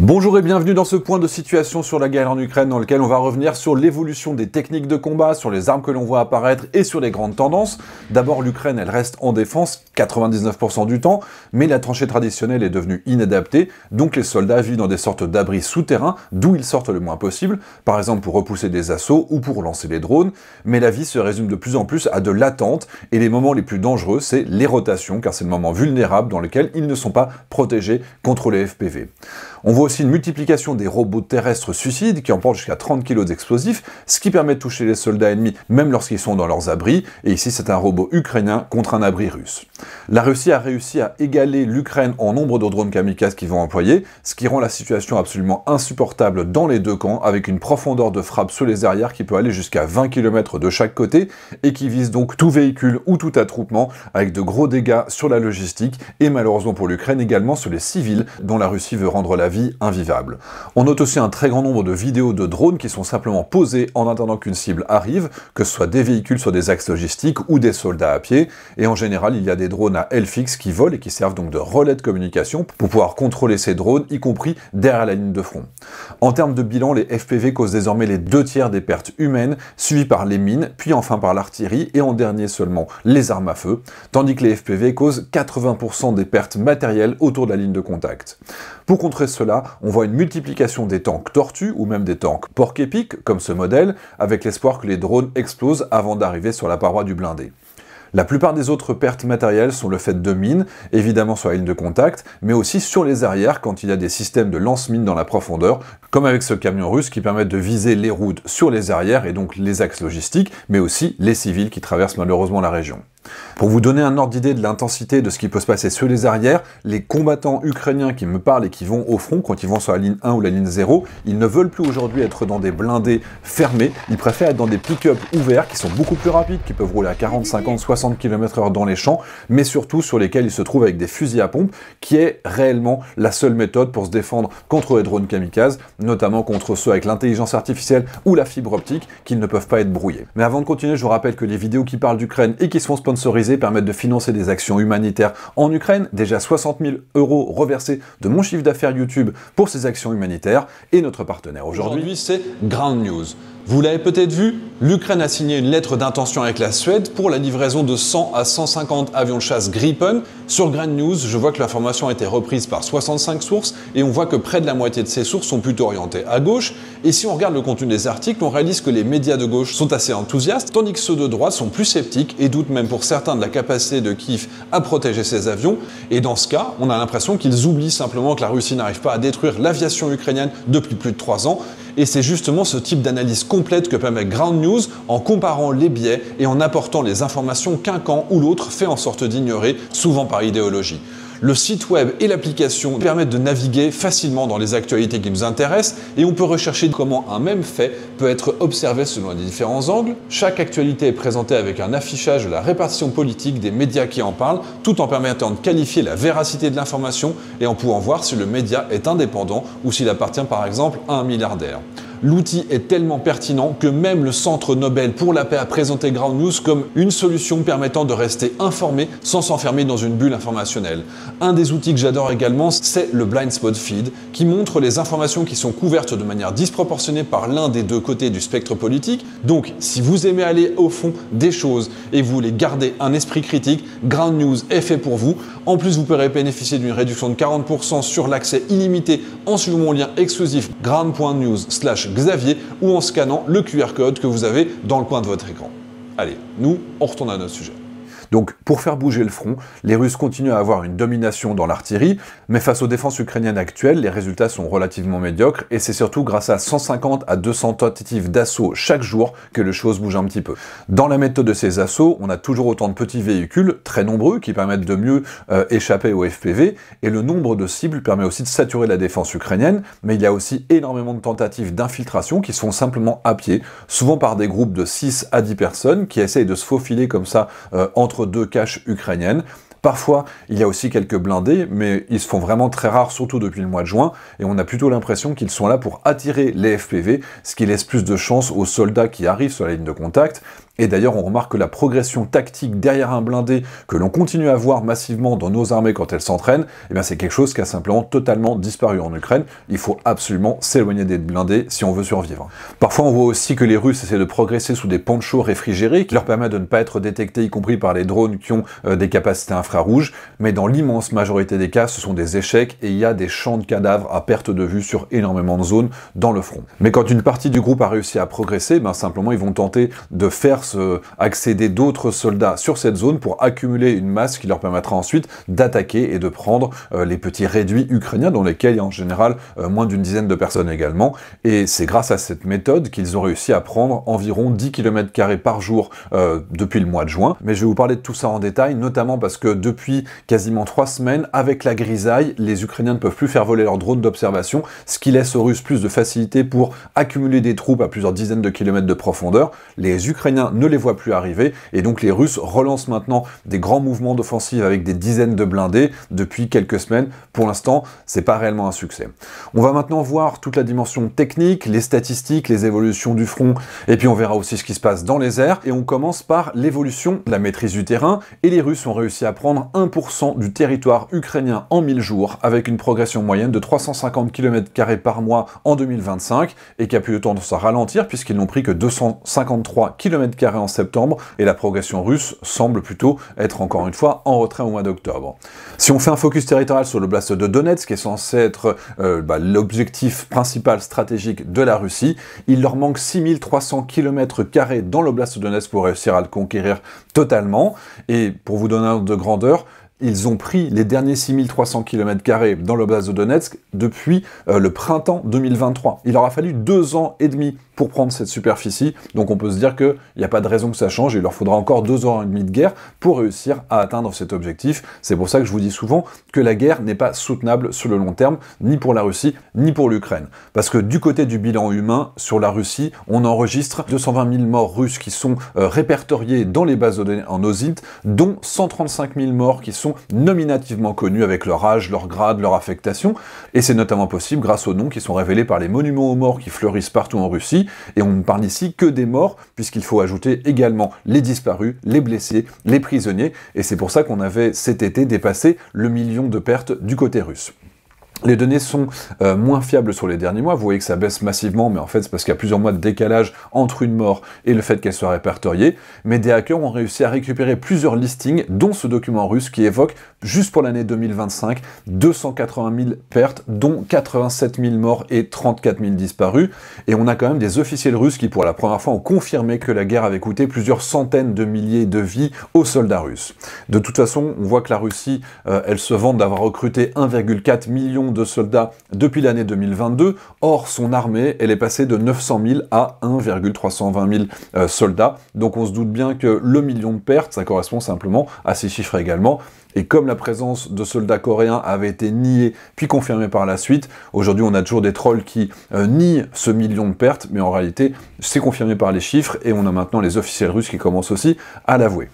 Bonjour et bienvenue dans ce point de situation sur la guerre en Ukraine dans lequel on va revenir sur l'évolution des techniques de combat, sur les armes que l'on voit apparaître et sur les grandes tendances. D'abord, l'Ukraine, elle reste en défense 99% du temps, mais la tranchée traditionnelle est devenue inadaptée, donc les soldats vivent dans des sortes d'abris souterrains d'où ils sortent le moins possible, par exemple pour repousser des assauts ou pour lancer les drones, mais la vie se résume de plus en plus à de l'attente et les moments les plus dangereux, c'est les rotations, car c'est le moment vulnérable dans lequel ils ne sont pas protégés contre les FPV. On voit aussi une multiplication des robots terrestres suicides qui emportent jusqu'à 30 kg d'explosifs, ce qui permet de toucher les soldats ennemis même lorsqu'ils sont dans leurs abris, et ici c'est un robot ukrainien contre un abri russe. La Russie a réussi à égaler l'Ukraine en nombre de drones kamikazes qu'ils vont employer, ce qui rend la situation absolument insupportable dans les deux camps, avec une profondeur de frappe sur les arrières qui peut aller jusqu'à 20 km de chaque côté, et qui vise donc tout véhicule ou tout attroupement, avec de gros dégâts sur la logistique, et malheureusement pour l'Ukraine également sur les civils, dont la Russie veut rendre la vie invivable. On note aussi un très grand nombre de vidéos de drones qui sont simplement posés en attendant qu'une cible arrive, que ce soit des véhicules sur des axes logistiques ou des soldats à pied, et en général il y a des drones à aile fixe qui volent et qui servent donc de relais de communication pour pouvoir contrôler ces drones, y compris derrière la ligne de front. En termes de bilan, les FPV causent désormais les 2/3 des pertes humaines, suivies par les mines, puis enfin par l'artillerie, et en dernier seulement les armes à feu, tandis que les FPV causent 80% des pertes matérielles autour de la ligne de contact. Pour contrer cela, on voit une multiplication des tanks tortues ou même des tanks porc-épic, comme ce modèle, avec l'espoir que les drones explosent avant d'arriver sur la paroi du blindé. La plupart des autres pertes matérielles sont le fait de mines, évidemment sur la ligne de contact, mais aussi sur les arrières quand il y a des systèmes de lance-mines dans la profondeur, comme avec ce camion russe qui permet de viser les routes sur les arrières et donc les axes logistiques, mais aussi les civils qui traversent malheureusement la région. Pour vous donner un ordre d'idée de l'intensité de ce qui peut se passer sur les arrières, les combattants ukrainiens qui me parlent et qui vont au front, quand ils vont sur la ligne 1 ou la ligne 0, ils ne veulent plus aujourd'hui être dans des blindés fermés, ils préfèrent être dans des pick-up ouverts qui sont beaucoup plus rapides, qui peuvent rouler à 40, 50, 60 km/h dans les champs, mais surtout sur lesquels ils se trouvent avec des fusils à pompe, qui est réellement la seule méthode pour se défendre contre les drones kamikazes, notamment contre ceux avec l'intelligence artificielle ou la fibre optique, qui ne peuvent pas être brouillés. Mais avant de continuer, je vous rappelle que les vidéos qui parlent d'Ukraine et qui sont sponsorisées permettent de financer des actions humanitaires en Ukraine, déjà 60 000 € reversés de mon chiffre d'affaires YouTube pour ces actions humanitaires, et notre partenaire aujourd'hui c'est Ground News. Vous l'avez peut-être vu, l'Ukraine a signé une lettre d'intention avec la Suède pour la livraison de 100 à 150 avions de chasse Gripen. Sur Ground News, je vois que l'information a été reprise par 65 sources et on voit que près de la moitié de ces sources sont plutôt orientées à gauche. Et si on regarde le contenu des articles, on réalise que les médias de gauche sont assez enthousiastes, tandis que ceux de droite sont plus sceptiques et doutent même pour certains de la capacité de Kiev à protéger ses avions. Et dans ce cas, on a l'impression qu'ils oublient simplement que la Russie n'arrive pas à détruire l'aviation ukrainienne depuis plus de 3 ans. Et c'est justement ce type d'analyse complète que permet Ground News en comparant les biais et en apportant les informations qu'un camp ou l'autre fait en sorte d'ignorer, souvent par idéologie. Le site web et l'application permettent de naviguer facilement dans les actualités qui nous intéressent et on peut rechercher comment un même fait peut être observé selon les différents angles. Chaque actualité est présentée avec un affichage de la répartition politique des médias qui en parlent, tout en permettant de qualifier la véracité de l'information et en pouvant voir si le média est indépendant ou s'il appartient par exemple à un milliardaire. L'outil est tellement pertinent que même le Centre Nobel pour la paix a présenté Ground News comme une solution permettant de rester informé sans s'enfermer dans une bulle informationnelle. Un des outils que j'adore également, c'est le Blind Spot Feed, qui montre les informations qui sont couvertes de manière disproportionnée par l'un des deux côtés du spectre politique. Donc, si vous aimez aller au fond des choses et vous voulez garder un esprit critique, Ground News est fait pour vous. En plus, vous pourrez bénéficier d'une réduction de 40% sur l'accès illimité en suivant mon lien exclusif ground.news/Xavier ou en scannant le QR code que vous avez dans le coin de votre écran. Allez, nous, on retourne à notre sujet. Donc, pour faire bouger le front, les Russes continuent à avoir une domination dans l'artillerie, mais face aux défenses ukrainiennes actuelles, les résultats sont relativement médiocres, et c'est surtout grâce à 150 à 200 tentatives d'assaut chaque jour que les choses bougent un petit peu. Dans la méthode de ces assauts, on a toujours autant de petits véhicules, très nombreux, qui permettent de mieux échapper aux FPV, et le nombre de cibles permet aussi de saturer la défense ukrainienne, mais il y a aussi énormément de tentatives d'infiltration qui sont simplement à pied, souvent par des groupes de 6 à 10 personnes qui essayent de se faufiler comme ça entre deux caches ukrainiennes. Parfois, il y a aussi quelques blindés, mais ils se font vraiment très rares, surtout depuis le mois de juin, et on a plutôt l'impression qu'ils sont là pour attirer les FPV, ce qui laisse plus de chance aux soldats qui arrivent sur la ligne de contact, Et d'ailleurs, on remarque que la progression tactique derrière un blindé que l'on continue à voir massivement dans nos armées quand elles s'entraînent, eh bien c'est quelque chose qui a simplement totalement disparu en Ukraine. Il faut absolument s'éloigner des blindés si on veut survivre. Parfois, on voit aussi que les Russes essaient de progresser sous des ponchos réfrigérés qui leur permettent de ne pas être détectés, y compris par les drones qui ont des capacités infrarouges. Mais dans l'immense majorité des cas, ce sont des échecs et il y a des champs de cadavres à perte de vue sur énormément de zones dans le front. Mais quand une partie du groupe a réussi à progresser, ben simplement ils vont tenter de faire accéder d'autres soldats sur cette zone pour accumuler une masse qui leur permettra ensuite d'attaquer et de prendre les petits réduits ukrainiens dans lesquels il y a en général moins d'une dizaine de personnes également. Et c'est grâce à cette méthode qu'ils ont réussi à prendre environ 10 km² par jour depuis le mois de juin. Mais je vais vous parler de tout ça en détail, notamment parce que depuis quasiment 3 semaines, avec la grisaille, les Ukrainiens ne peuvent plus faire voler leurs drones d'observation, ce qui laisse aux Russes plus de facilité pour accumuler des troupes à plusieurs dizaines de kilomètres de profondeur. Les Ukrainiens ne les voient plus arriver, et donc les Russes relancent maintenant des grands mouvements d'offensive avec des dizaines de blindés depuis quelques semaines. Pour l'instant, c'est pas réellement un succès. On va maintenant voir toute la dimension technique, les statistiques, les évolutions du front, et puis on verra aussi ce qui se passe dans les airs, et on commence par l'évolution de la maîtrise du terrain, et les Russes ont réussi à prendre 1% du territoire ukrainien en 1000 jours, avec une progression moyenne de 350 km² par mois en 2025, et qui a plutôt tendance à ralentir, puisqu'ils n'ont pris que 253 km² en septembre, et la progression russe semble plutôt être encore une fois en retrait au mois d'octobre. Si on fait un focus territorial sur l'oblast de Donetsk, qui est censé être l'objectif principal stratégique de la Russie, il leur manque 6300 km² dans l'oblast de Donetsk pour réussir à le conquérir totalement, et pour vous donner un ordre de grandeur, ils ont pris les derniers 6300 km² dans l'oblast de Donetsk depuis le printemps 2023. Il leur a fallu 2 ans et demi pour prendre cette superficie, donc on peut se dire qu'il n'y a pas de raison que ça change, et il leur faudra encore 2 ans et demi de guerre pour réussir à atteindre cet objectif. C'est pour ça que je vous dis souvent que la guerre n'est pas soutenable sur le long terme, ni pour la Russie, ni pour l'Ukraine. Parce que du côté du bilan humain, sur la Russie, on enregistre 220 000 morts russes qui sont répertoriés dans les bases de données en OSINT, dont 135 000 morts qui sont nominativement connus avec leur âge, leur grade, leur affectation, et c'est notamment possible grâce aux noms qui sont révélés par les monuments aux morts qui fleurissent partout en Russie. Et on ne parle ici que des morts, puisqu'il faut ajouter également les disparus, les blessés, les prisonniers, et c'est pour ça qu'on avait cet été dépassé le million de pertes du côté russe. Les données sont moins fiables sur les derniers mois, vous voyez que ça baisse massivement, mais en fait c'est parce qu'il y a plusieurs mois de décalage entre une mort et le fait qu'elle soit répertoriée, mais des hackers ont réussi à récupérer plusieurs listings, dont ce document russe qui évoque, juste pour l'année 2025, 280 000 pertes, dont 87 000 morts et 34 000 disparus, et on a quand même des officiels russes qui pour la première fois ont confirmé que la guerre avait coûté plusieurs centaines de milliers de vies aux soldats russes. De toute façon, on voit que la Russie, elle se vante d'avoir recruté 1,4 million de soldats depuis l'année 2022. Or, son armée, elle est passée de 900 000 à 1,320 000 soldats. Donc on se doute bien que le million de pertes, ça correspond simplement à ces chiffres également. Et comme la présence de soldats coréens avait été niée puis confirmée par la suite, aujourd'hui on a toujours des trolls qui nient ce million de pertes, mais en réalité c'est confirmé par les chiffres et on a maintenant les officiels russes qui commencent aussi à l'avouer.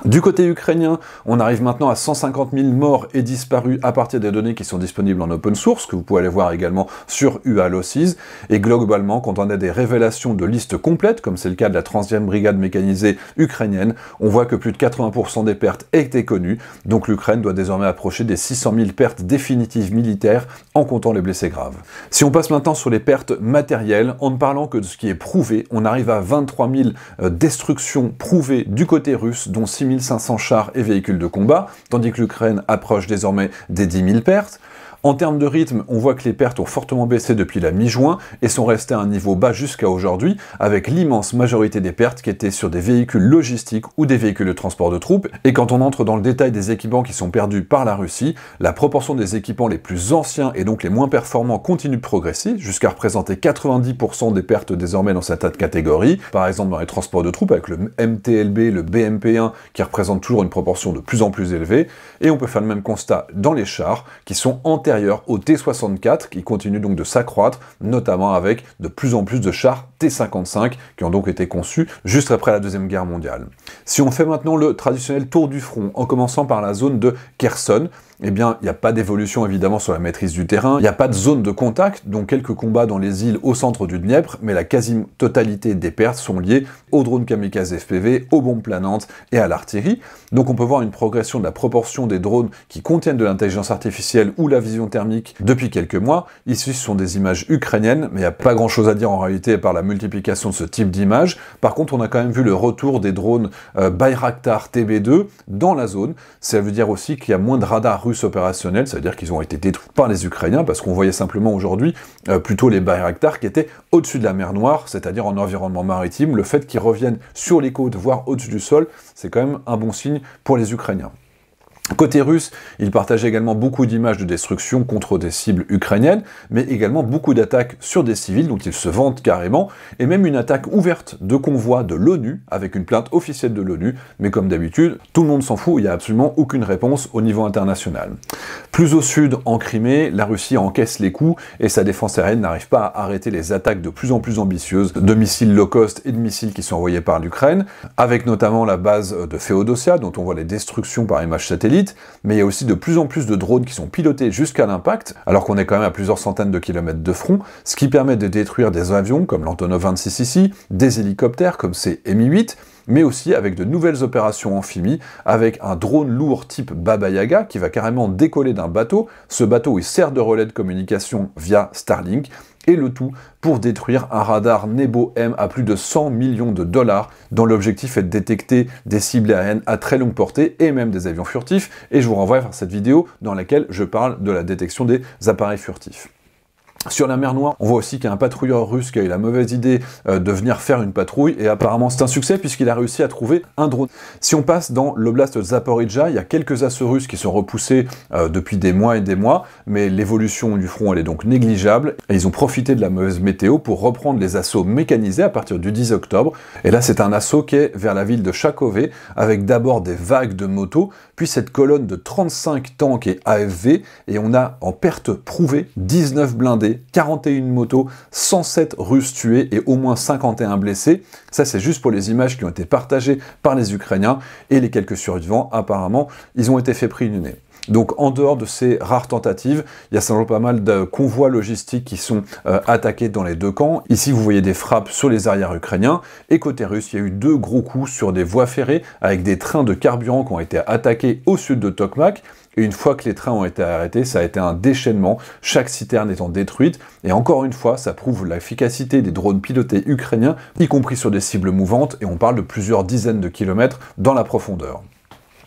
Du côté ukrainien, on arrive maintenant à 150 000 morts et disparus à partir des données qui sont disponibles en open source, que vous pouvez aller voir également sur UA Losses, et globalement, quand on a des révélations de listes complètes, comme c'est le cas de la 30e brigade mécanisée ukrainienne, on voit que plus de 80% des pertes étaient connues, donc l'Ukraine doit désormais approcher des 600 000 pertes définitives militaires, en comptant les blessés graves. Si on passe maintenant sur les pertes matérielles, en ne parlant que de ce qui est prouvé, on arrive à 23 000 destructions prouvées du côté russe, dont 6 500 chars et véhicules de combat, tandis que l'Ukraine approche désormais des 10 000 pertes. En termes de rythme, on voit que les pertes ont fortement baissé depuis la mi-juin et sont restées à un niveau bas jusqu'à aujourd'hui, avec l'immense majorité des pertes qui étaient sur des véhicules logistiques ou des véhicules de transport de troupes. Et quand on entre dans le détail des équipements qui sont perdus par la Russie, la proportion des équipements les plus anciens et donc les moins performants continue de progresser, jusqu'à représenter 90% des pertes désormais dans cette catégorie. Par exemple dans les transports de troupes avec le MTLB, le BMP1 qui représentent toujours une proportion de plus en plus élevée. Et on peut faire le même constat dans les chars qui sont antérieurs au T-64 qui continue donc de s'accroître, notamment avec de plus en plus de chars T-55 qui ont donc été conçus juste après la Deuxième Guerre mondiale. Si on fait maintenant le traditionnel tour du front, en commençant par la zone de Kherson, eh bien, il n'y a pas d'évolution évidemment sur la maîtrise du terrain, il n'y a pas de zone de contact, donc quelques combats dans les îles au centre du Dniepr, mais la quasi-totalité des pertes sont liées aux drones kamikazes FPV, aux bombes planantes et à l'artillerie. Donc on peut voir une progression de la proportion des drones qui contiennent de l'intelligence artificielle ou la vision thermique depuis quelques mois. Ici, ce sont des images ukrainiennes, mais il n'y a pas grand-chose à dire en réalité par la multiplication de ce type d'images. Par contre, on a quand même vu le retour des drones Bayraktar TB2 dans la zone. Ça veut dire aussi qu'il y a moins de radars russes opérationnels, ça veut dire qu'ils ont été détruits par les Ukrainiens, parce qu'on voyait simplement aujourd'hui plutôt les Bayraktar qui étaient au-dessus de la mer Noire, c'est-à-dire en environnement maritime. Le fait qu'ils reviennent sur les côtes, voire au-dessus du sol, c'est quand même un bon signe pour les Ukrainiens. Côté russe, ils partageaient également beaucoup d'images de destruction contre des cibles ukrainiennes, mais également beaucoup d'attaques sur des civils dont ils se vantent carrément, et même une attaque ouverte de convoi de l'ONU, avec une plainte officielle de l'ONU, mais comme d'habitude, tout le monde s'en fout, il n'y a absolument aucune réponse au niveau international. Plus au sud, en Crimée, la Russie encaisse les coups, et sa défense aérienne n'arrive pas à arrêter les attaques de plus en plus ambitieuses de missiles low cost et de missiles qui sont envoyés par l'Ukraine, avec notamment la base de Féodosia, dont on voit les destructions par images satellites, mais il y a aussi de plus en plus de drones qui sont pilotés jusqu'à l'impact, alors qu'on est quand même à plusieurs centaines de kilomètres de front, ce qui permet de détruire des avions comme l'Antonov 26 ici, des hélicoptères comme ces Mi-8, mais aussi avec de nouvelles opérations amphibies, avec un drone lourd type Baba Yaga qui va carrément décoller d'un bateau. Ce bateau, il sert de relais de communication via Starlink, et le tout pour détruire un radar Nebo M à plus de 100 millions de dollars, dont l'objectif est de détecter des cibles aériennes à très longue portée et même des avions furtifs, et je vous renvoie vers cette vidéo dans laquelle je parle de la détection des appareils furtifs. Sur la mer Noire, on voit aussi qu'il y a un patrouilleur russe qui a eu la mauvaise idée de venir faire une patrouille, et apparemment c'est un succès puisqu'il a réussi à trouver un drone. Si on passe dans l'oblast de Zaporizhzhia, il y a quelques assauts russes qui sont repoussés depuis des mois et des mois, mais l'évolution du front elle est donc négligeable, et ils ont profité de la mauvaise météo pour reprendre les assauts mécanisés à partir du 10 octobre, et là c'est un assaut qui est vers la ville de Chakove, avec d'abord des vagues de motos, puis cette colonne de 35 tanks et AFV, et on a en perte prouvée 19 blindés, 41 motos, 107 Russes tués et au moins 51 blessés. Ça, c'est juste pour les images qui ont été partagées par les Ukrainiens, et les quelques survivants, apparemment, ils ont été fait prisonniers. Donc en dehors de ces rares tentatives, il y a simplement pas mal de convois logistiques qui sont attaqués dans les deux camps. Ici vous voyez des frappes sur les arrières ukrainiens, et côté russe il y a eu 2 gros coups sur des voies ferrées avec des trains de carburant qui ont été attaqués au sud de Tokmak. Et une fois que les trains ont été arrêtés, ça a été un déchaînement, chaque citerne étant détruite, et encore une fois, ça prouve l'efficacité des drones pilotés ukrainiens, y compris sur des cibles mouvantes, et on parle de plusieurs dizaines de kilomètres dans la profondeur.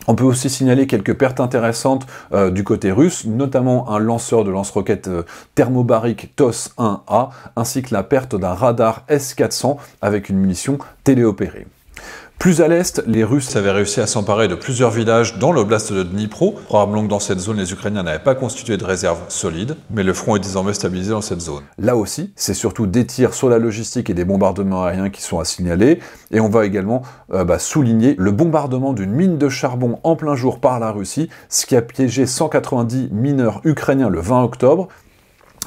On peut aussi signaler quelques pertes intéressantes du côté russe, notamment un lanceur de lance-roquettes thermobarique TOS-1A, ainsi que la perte d'un radar S-400 avec une munition téléopérée. Plus à l'est, les Russes avaient réussi à s'emparer de plusieurs villages dans l'oblast de Dnipro. Probablement que dans cette zone, les Ukrainiens n'avaient pas constitué de réserve solide, mais le front est désormais stabilisé dans cette zone. Là aussi, c'est surtout des tirs sur la logistique et des bombardements aériens qui sont à signaler, et on va également souligner le bombardement d'une mine de charbon en plein jour par la Russie, ce qui a piégé 190 mineurs ukrainiens le 20 octobre.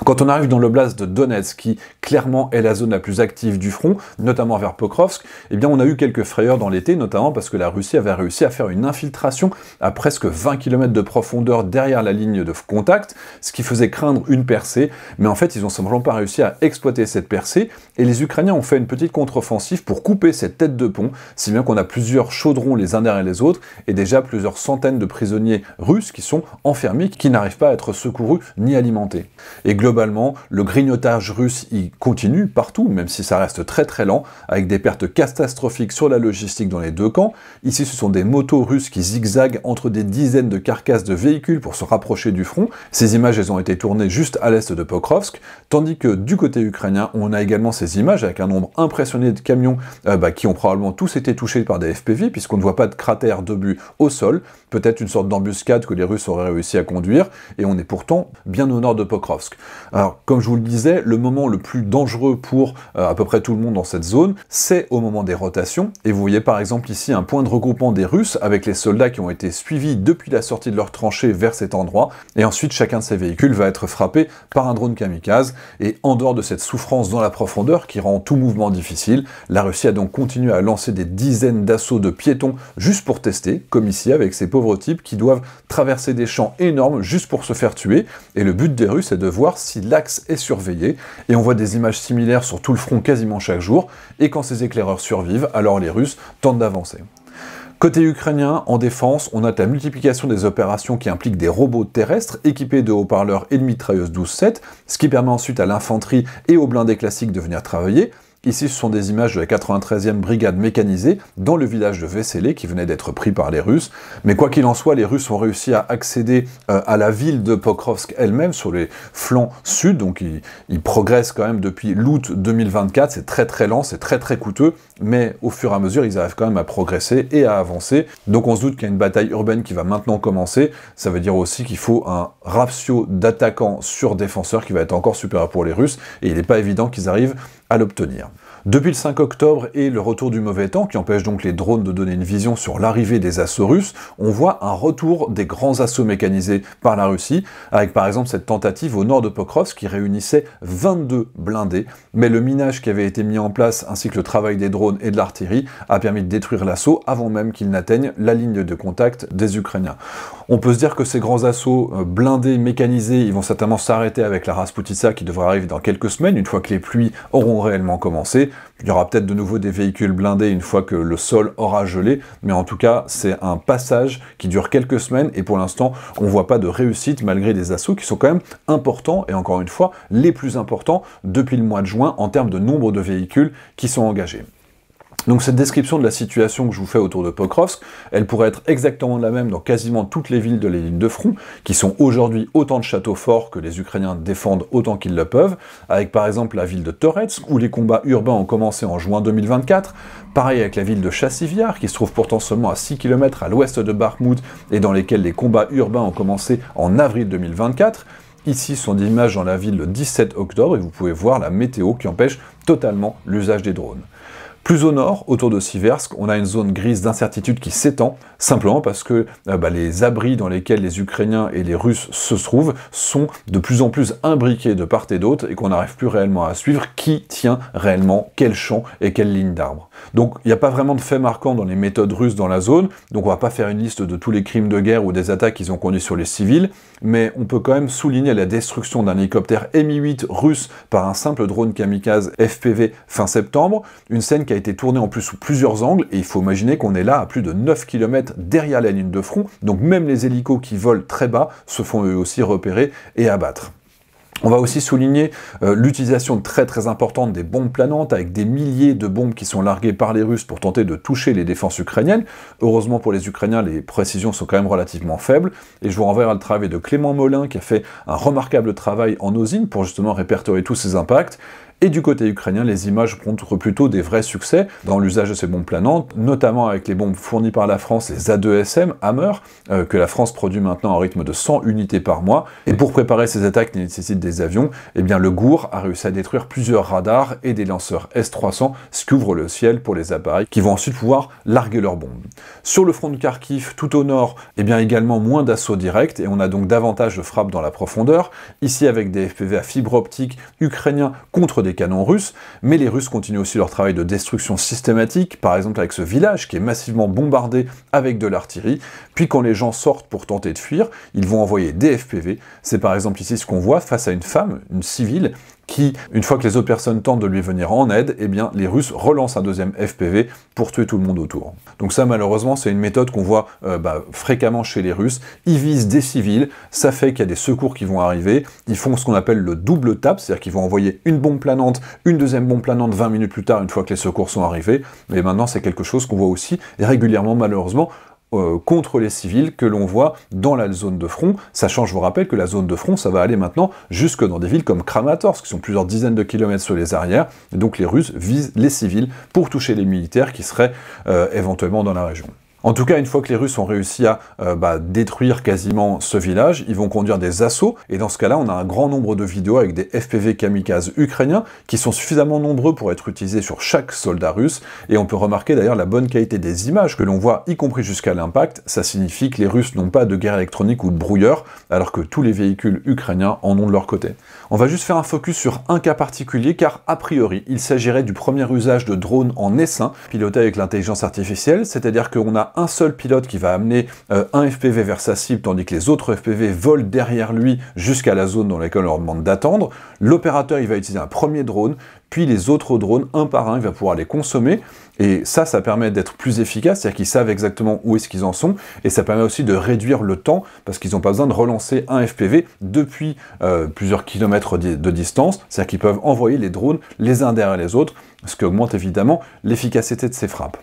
Quand on arrive dans l'oblast de Donetsk, qui clairement est la zone la plus active du front, notamment vers Pokrovsk, eh bien on a eu quelques frayeurs dans l'été, notamment parce que la Russie avait réussi à faire une infiltration à presque 20 km de profondeur derrière la ligne de contact, ce qui faisait craindre une percée, mais en fait ils n'ont simplement pas réussi à exploiter cette percée, et les Ukrainiens ont fait une petite contre-offensive pour couper cette tête de pont, si bien qu'on a plusieurs chaudrons les uns derrière les autres, et déjà plusieurs centaines de prisonniers russes qui sont enfermés, qui n'arrivent pas à être secourus ni alimentés. Et globalement, le grignotage russe y continue partout, même si ça reste très très lent, avec des pertes catastrophiques sur la logistique dans les deux camps. Ici, ce sont des motos russes qui zigzaguent entre des dizaines de carcasses de véhicules pour se rapprocher du front. Ces images, elles ont été tournées juste à l'est de Pokrovsk, tandis que du côté ukrainien, on a également ces images avec un nombre impressionné de camions qui ont probablement tous été touchés par des FPV, puisqu'on ne voit pas de cratères d'obus au sol, peut-être une sorte d'embuscade que les Russes auraient réussi à conduire, et on est pourtant bien au nord de Pokrovsk. Alors, comme je vous le disais, le moment le plus dangereux pour à peu près tout le monde dans cette zone, c'est au moment des rotations. Et vous voyez par exemple ici un point de regroupement des Russes avec les soldats qui ont été suivis depuis la sortie de leur tranchée vers cet endroit. Et ensuite, chacun de ces véhicules va être frappé par un drone kamikaze. Et en dehors de cette souffrance dans la profondeur qui rend tout mouvement difficile, la Russie a donc continué à lancer des dizaines d'assauts de piétons juste pour tester, comme ici avec ces pauvres types qui doivent traverser des champs énormes juste pour se faire tuer. Et le but des Russes est de voir si l'axe est surveillé. Et on voit des images similaires sur tout le front quasiment chaque jour. Et quand ces éclaireurs survivent, alors les Russes tentent d'avancer. Côté ukrainien, en défense, on note la multiplication des opérations qui impliquent des robots terrestres équipés de haut-parleurs et de mitrailleuses 12-7, ce qui permet ensuite à l'infanterie et aux blindés classiques de venir travailler. Ici, ce sont des images de la 93e brigade mécanisée dans le village de Veselé qui venait d'être pris par les Russes. Mais quoi qu'il en soit, les Russes ont réussi à accéder à la ville de Pokrovsk elle-même sur les flancs sud. Donc ils progressent quand même depuis l'août 2024. C'est très lent, c'est très coûteux. Mais au fur et à mesure, ils arrivent quand même à progresser et à avancer. Donc on se doute qu'il y a une bataille urbaine qui va maintenant commencer. Ça veut dire aussi qu'il faut un ratio d'attaquants sur défenseurs qui va être encore supérieur pour les Russes. Et il n'est pas évident qu'ils arrivent à l'obtenir. Depuis le 5 octobre et le retour du mauvais temps, qui empêche donc les drones de donner une vision sur l'arrivée des assauts russes, on voit un retour des grands assauts mécanisés par la Russie, avec par exemple cette tentative au nord de Pokrovsk qui réunissait 22 blindés, mais le minage qui avait été mis en place ainsi que le travail des drones et de l'artillerie a permis de détruire l'assaut avant même qu'il n'atteigne la ligne de contact des Ukrainiens. On peut se dire que ces grands assauts blindés, mécanisés, ils vont certainement s'arrêter avec la Rasputitsa qui devrait arriver dans quelques semaines, une fois que les pluies auront réellement commencé. Il y aura peut-être de nouveau des véhicules blindés une fois que le sol aura gelé, mais en tout cas, c'est un passage qui dure quelques semaines, et pour l'instant, on ne voit pas de réussite malgré des assauts qui sont quand même importants, et encore une fois, les plus importants depuis le mois de juin en termes de nombre de véhicules qui sont engagés. Donc cette description de la situation que je vous fais autour de Pokrovsk, elle pourrait être exactement la même dans quasiment toutes les villes de la ligne de front, qui sont aujourd'hui autant de châteaux forts que les Ukrainiens défendent autant qu'ils le peuvent, avec par exemple la ville de Toretsk, où les combats urbains ont commencé en juin 2024, pareil avec la ville de Chassiviar, qui se trouve pourtant seulement à 6 km à l'ouest de Bakhmout, et dans lesquels les combats urbains ont commencé en avril 2024, Ici sont des images dans la ville le 17 octobre, et vous pouvez voir la météo qui empêche totalement l'usage des drones. Plus au nord, autour de Siversk, on a une zone grise d'incertitude qui s'étend, simplement parce que les abris dans lesquels les Ukrainiens et les Russes se trouvent sont de plus en plus imbriqués de part et d'autre, et qu'on n'arrive plus réellement à suivre qui tient réellement quel champ et quelle ligne d'arbres. Donc il n'y a pas vraiment de fait marquant dans les méthodes russes dans la zone, donc on va pas faire une liste de tous les crimes de guerre ou des attaques qu'ils ont conduits sur les civils, mais on peut quand même souligner la destruction d'un hélicoptère Mi-8 russe par un simple drone kamikaze FPV fin septembre, une scène qui a été tournée en plus sous plusieurs angles, et il faut imaginer qu'on est là à plus de 9 km derrière la ligne de front, donc même les hélicos qui volent très bas se font eux aussi repérer et abattre. On va aussi souligner l'utilisation très importante des bombes planantes, avec des milliers de bombes qui sont larguées par les Russes pour tenter de toucher les défenses ukrainiennes. Heureusement pour les Ukrainiens, les précisions sont quand même relativement faibles, et je vous renverrai le travail de Clément Molin qui a fait un remarquable travail en OSINT pour justement répertorier tous ces impacts. Et du côté ukrainien, les images montrent plutôt des vrais succès dans l'usage de ces bombes planantes, notamment avec les bombes fournies par la France, les A2SM Hammer, que la France produit maintenant à un rythme de 100 unités par mois. Et pour préparer ces attaques qui nécessitent des avions, eh bien le GOUR a réussi à détruire plusieurs radars et des lanceurs S-300, ce qui ouvre le ciel pour les appareils qui vont ensuite pouvoir larguer leurs bombes. Sur le front de Kharkiv, tout au nord, eh bien également moins d'assauts directs, et on a donc davantage de frappes dans la profondeur, ici avec des FPV à fibre optique ukrainiens contre des canons russes, mais les Russes continuent aussi leur travail de destruction systématique, par exemple avec ce village qui est massivement bombardé avec de l'artillerie, puis quand les gens sortent pour tenter de fuir, ils vont envoyer des FPV. C'est par exemple ici ce qu'on voit face à une femme, une civile, qui, une fois que les autres personnes tentent de lui venir en aide, eh bien, les Russes relancent un deuxième FPV pour tuer tout le monde autour. Donc ça, malheureusement, c'est une méthode qu'on voit fréquemment chez les Russes. Ils visent des civils, ça fait qu'il y a des secours qui vont arriver, ils font ce qu'on appelle le double tap, c'est-à-dire qu'ils vont envoyer une bombe planante, une deuxième bombe planante 20 minutes plus tard, une fois que les secours sont arrivés. Mais maintenant, c'est quelque chose qu'on voit aussi régulièrement, malheureusement, contre les civils que l'on voit dans la zone de front, sachant, je vous rappelle, que la zone de front, ça va aller maintenant jusque dans des villes comme Kramatorsk, qui sont plusieurs dizaines de kilomètres sur les arrières, et donc les Russes visent les civils pour toucher les militaires qui seraient éventuellement dans la région. En tout cas, une fois que les Russes ont réussi à détruire quasiment ce village, ils vont conduire des assauts, et dans ce cas-là, on a un grand nombre de vidéos avec des FPV kamikazes ukrainiens qui sont suffisamment nombreux pour être utilisés sur chaque soldat russe, et on peut remarquer d'ailleurs la bonne qualité des images que l'on voit, y compris jusqu'à l'impact. Ça signifie que les Russes n'ont pas de guerre électronique ou de brouilleur, alors que tous les véhicules ukrainiens en ont de leur côté. On va juste faire un focus sur un cas particulier, car a priori, il s'agirait du premier usage de drones en essaim, piloté avec l'intelligence artificielle, c'est-à-dire qu'on a un seul pilote qui va amener un FPV vers sa cible, tandis que les autres FPV volent derrière lui jusqu'à la zone dans laquelle on leur demande d'attendre. L'opérateur, il va utiliser un premier drone, puis les autres drones, un par un, il va pouvoir les consommer, et ça permet d'être plus efficace, c'est-à-dire qu'ils savent exactement où est-ce qu'ils en sont, et ça permet aussi de réduire le temps, parce qu'ils n'ont pas besoin de relancer un FPV depuis plusieurs kilomètres de distance, c'est-à-dire qu'ils peuvent envoyer les drones les uns derrière les autres, ce qui augmente évidemment l'efficacité de ces frappes.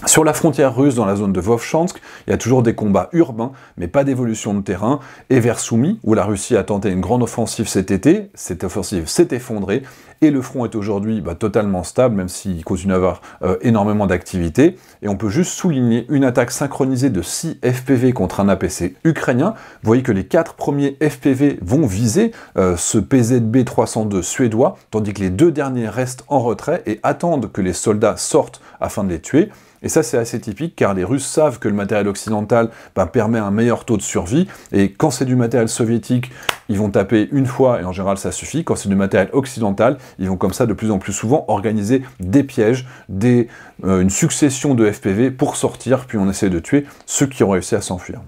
Sur la frontière russe, dans la zone de Vovchansk, il y a toujours des combats urbains, mais pas d'évolution de terrain, et vers Soumy, où la Russie a tenté une grande offensive cet été, cette offensive s'est effondrée, et le front est aujourd'hui totalement stable, même s'il continue à avoir énormément d'activité, et on peut juste souligner une attaque synchronisée de 6 FPV contre un APC ukrainien. Vous voyez que les 4 premiers FPV vont viser ce PZB 302 suédois, tandis que les 2 derniers restent en retrait et attendent que les soldats sortent afin de les tuer. Et ça, c'est assez typique, car les Russes savent que le matériel occidental permet un meilleur taux de survie, et quand c'est du matériel soviétique, ils vont taper une fois, et en général ça suffit. Quand c'est du matériel occidental, ils vont comme ça de plus en plus souvent organiser des pièges, une succession de FPV pour sortir, puis on essaie de tuer ceux qui ont réussi à s'enfuir.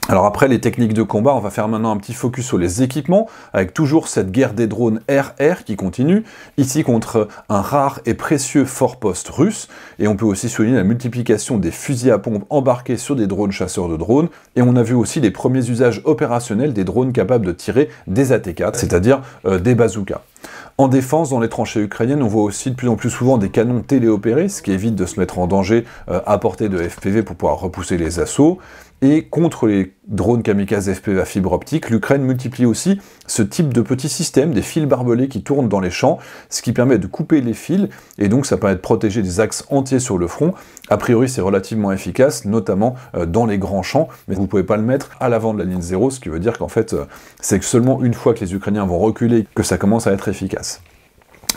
Alors après les techniques de combat, on va faire maintenant un petit focus sur les équipements, avec toujours cette guerre des drones air-air qui continue, ici contre un rare et précieux fort-poste russe, et on peut aussi souligner la multiplication des fusils à pompe embarqués sur des drones chasseurs de drones, et on a vu aussi les premiers usages opérationnels des drones capables de tirer des AT-4, c'est-à-dire des bazookas. En défense, dans les tranchées ukrainiennes, on voit aussi de plus en plus souvent des canons téléopérés, ce qui évite de se mettre en danger à portée de FPV pour pouvoir repousser les assauts. Et contre les drones kamikazes FPV à fibre optique, l'Ukraine multiplie aussi ce type de petits systèmes, des fils barbelés qui tournent dans les champs, ce qui permet de couper les fils, et donc ça permet de protéger des axes entiers sur le front. A priori, c'est relativement efficace, notamment dans les grands champs, mais vous ne pouvez pas le mettre à l'avant de la ligne 0, ce qui veut dire qu'en fait, c'est que seulement une fois que les Ukrainiens vont reculer que ça commence à être efficace.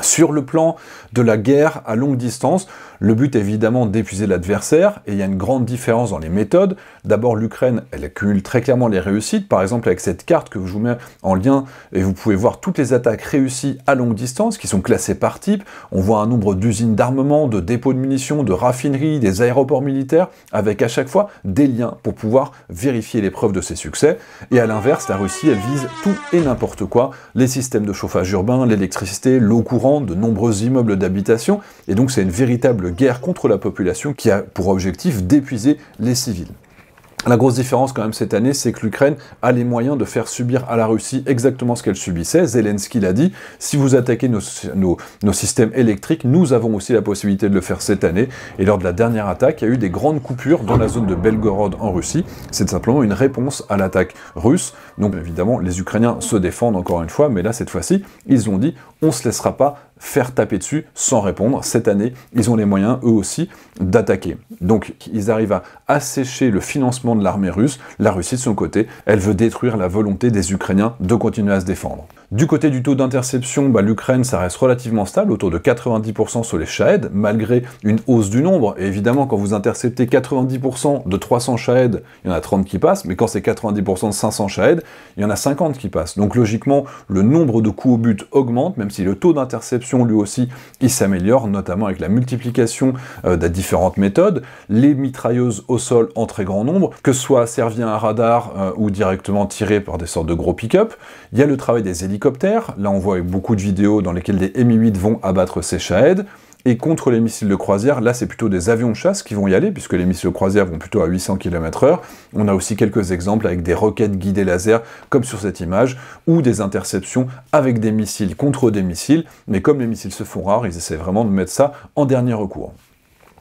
Sur le plan de la guerre à longue distance, le but est évidemment d'épuiser l'adversaire, et il y a une grande différence dans les méthodes. D'abord, l'Ukraine, elle accumule très clairement les réussites, par exemple avec cette carte que je vous mets en lien, et vous pouvez voir toutes les attaques réussies à longue distance, qui sont classées par type. On voit un nombre d'usines d'armement, de dépôts de munitions, de raffineries, des aéroports militaires, avec à chaque fois des liens pour pouvoir vérifier les preuves de ses succès. Et à l'inverse, la Russie, elle vise tout et n'importe quoi, les systèmes de chauffage urbain, l'électricité, l'eau courante, de nombreux immeubles d'habitation, et donc c'est une véritable guerre contre la population qui a pour objectif d'épuiser les civils. La grosse différence quand même cette année, c'est que l'Ukraine a les moyens de faire subir à la Russie exactement ce qu'elle subissait. Zelensky l'a dit, si vous attaquez nos systèmes électriques, nous avons aussi la possibilité de le faire cette année. Et lors de la dernière attaque, il y a eu des grandes coupures dans la zone de Belgorod en Russie. C'est simplement une réponse à l'attaque russe. Donc évidemment, les Ukrainiens se défendent encore une fois, mais là cette fois-ci, ils ont dit, on ne se laissera pas faire taper dessus sans répondre. Cette année, ils ont les moyens, eux aussi, d'attaquer. Donc, ils arrivent à assécher le financement de l'armée russe. La Russie, de son côté, elle veut détruire la volonté des Ukrainiens de continuer à se défendre. Du côté du taux d'interception, l'Ukraine, ça reste relativement stable, autour de 90% sur les Shahed, malgré une hausse du nombre. Et évidemment, quand vous interceptez 90% de 300 Shahed, il y en a 30 qui passent, mais quand c'est 90% de 500 Shahed, il y en a 50 qui passent. Donc logiquement, le nombre de coups au but augmente, même si le taux d'interception, lui aussi, il s'améliore, notamment avec la multiplication des différentes méthodes, les mitrailleuses au sol en très grand nombre, que ce soit asservies à un radar ou directement tirées par des sortes de gros pick-up. Il y a le travail des hélicoptères. Là, on voit beaucoup de vidéos dans lesquelles des Mi-8 vont abattre ces Shahed. Et contre les missiles de croisière, là, c'est plutôt des avions de chasse qui vont y aller, puisque les missiles de croisière vont plutôt à 800 km/h. On a aussi quelques exemples avec des roquettes guidées laser, comme sur cette image, ou des interceptions avec des missiles contre des missiles. Mais comme les missiles se font rares, ils essaient vraiment de mettre ça en dernier recours.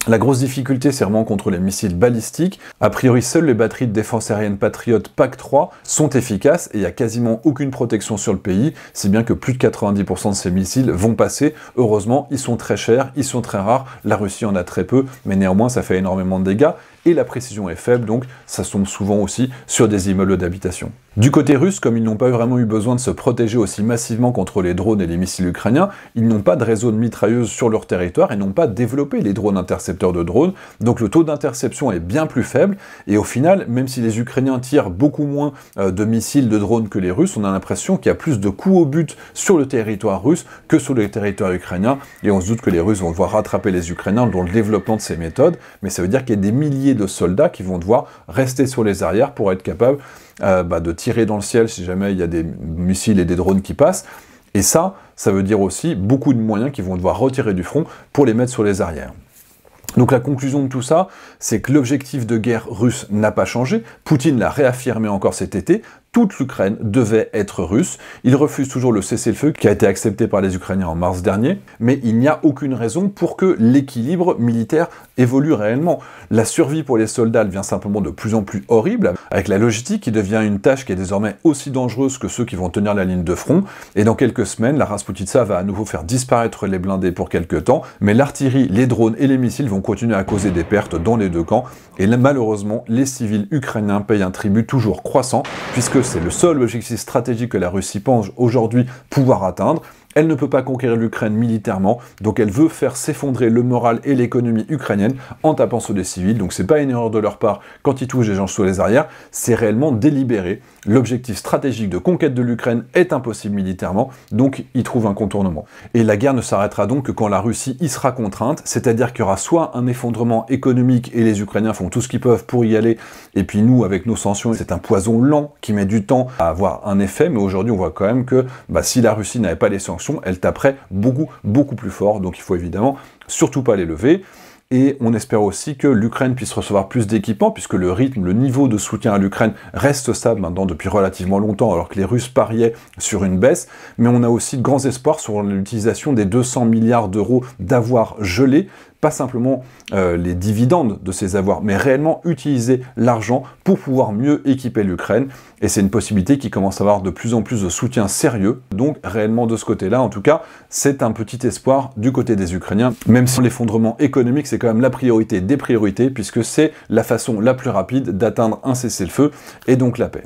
La grosse difficulté, c'est vraiment contre les missiles balistiques. A priori, seules les batteries de défense aérienne Patriot PAC-3 sont efficaces et il n'y a quasiment aucune protection sur le pays, si bien que plus de 90% de ces missiles vont passer. Heureusement, ils sont très chers, ils sont très rares, la Russie en a très peu, mais néanmoins, ça fait énormément de dégâts. et la précision est faible, donc ça tombe souvent aussi sur des immeubles d'habitation. Du côté russe, comme ils n'ont pas vraiment eu besoin de se protéger aussi massivement contre les drones et les missiles ukrainiens, ils n'ont pas de réseau de mitrailleuses sur leur territoire et n'ont pas développé les drones intercepteurs de drones, donc le taux d'interception est bien plus faible, et au final, même si les Ukrainiens tirent beaucoup moins de missiles, de drones que les Russes, on a l'impression qu'il y a plus de coups au but sur le territoire russe que sur le territoire ukrainien, et on se doute que les Russes vont devoir rattraper les Ukrainiens dans le développement de ces méthodes, mais ça veut dire qu'il y a des milliers de soldats qui vont devoir rester sur les arrières pour être capables de tirer dans le ciel si jamais il y a des missiles et des drones qui passent. Et ça veut dire aussi beaucoup de moyens qu'ils vont devoir retirer du front pour les mettre sur les arrières. Donc la conclusion de tout ça, c'est que l'objectif de guerre russe n'a pas changé. Poutine l'a réaffirmé encore cet été. Toute l'Ukraine devait être russe. Il refuse toujours le cessez-le-feu qui a été accepté par les Ukrainiens en mars dernier, mais il n'y a aucune raison pour que l'équilibre militaire évolue réellement. La survie pour les soldats devient simplement de plus en plus horrible, avec la logistique qui devient une tâche qui est désormais aussi dangereuse que ceux qui vont tenir la ligne de front, et dans quelques semaines, la Rasputitsa va à nouveau faire disparaître les blindés pour quelques temps, mais l'artillerie, les drones et les missiles vont continuer à causer des pertes dans les deux camps, et là, malheureusement, les civils ukrainiens payent un tribut toujours croissant, puisque c'est le seul objectif stratégique que la Russie pense aujourd'hui pouvoir atteindre. Elle ne peut pas conquérir l'Ukraine militairement, donc elle veut faire s'effondrer le moral et l'économie ukrainienne en tapant sur les civils. Donc c'est pas une erreur de leur part quand ils touchent des gens sur les arrières, c'est réellement délibéré. L'objectif stratégique de conquête de l'Ukraine est impossible militairement, donc ils trouvent un contournement. Et la guerre ne s'arrêtera donc que quand la Russie y sera contrainte, c'est-à-dire qu'il y aura soit un effondrement économique et les Ukrainiens font tout ce qu'ils peuvent pour y aller, et puis nous, avec nos sanctions, c'est un poison lent qui met du temps à avoir un effet, mais aujourd'hui on voit quand même que si la Russie n'avait pas les sanctions, elle taperait beaucoup plus fort, donc il faut évidemment surtout pas les lever. Et on espère aussi que l'Ukraine puisse recevoir plus d'équipements, puisque le rythme, le niveau de soutien à l'Ukraine reste stable maintenant depuis relativement longtemps, alors que les Russes pariaient sur une baisse. Mais on a aussi de grands espoirs sur l'utilisation des 200 milliards d'euros d'avoirs gelés, pas simplement les dividendes de ces avoirs, mais réellement utiliser l'argent pour pouvoir mieux équiper l'Ukraine. Et c'est une possibilité qui commence à avoir de plus en plus de soutien sérieux. Donc réellement de ce côté-là, en tout cas, c'est un petit espoir du côté des Ukrainiens, même si l'effondrement économique, c'est quand même la priorité des priorités, puisque c'est la façon la plus rapide d'atteindre un cessez-le-feu et donc la paix.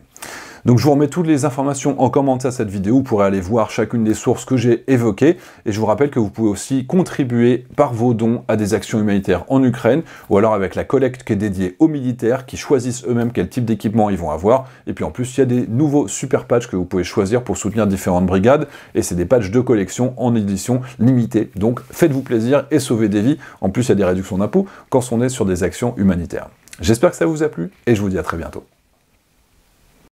Donc je vous remets toutes les informations en commentaire à cette vidéo, vous pourrez aller voir chacune des sources que j'ai évoquées, et je vous rappelle que vous pouvez aussi contribuer par vos dons à des actions humanitaires en Ukraine, ou alors avec la collecte qui est dédiée aux militaires, qui choisissent eux-mêmes quel type d'équipement ils vont avoir, et puis en plus il y a des nouveaux super patchs que vous pouvez choisir pour soutenir différentes brigades, et c'est des patchs de collection en édition limitée, donc faites-vous plaisir et sauvez des vies, en plus il y a des réductions d'impôts quand on est sur des actions humanitaires. J'espère que ça vous a plu, et je vous dis à très bientôt.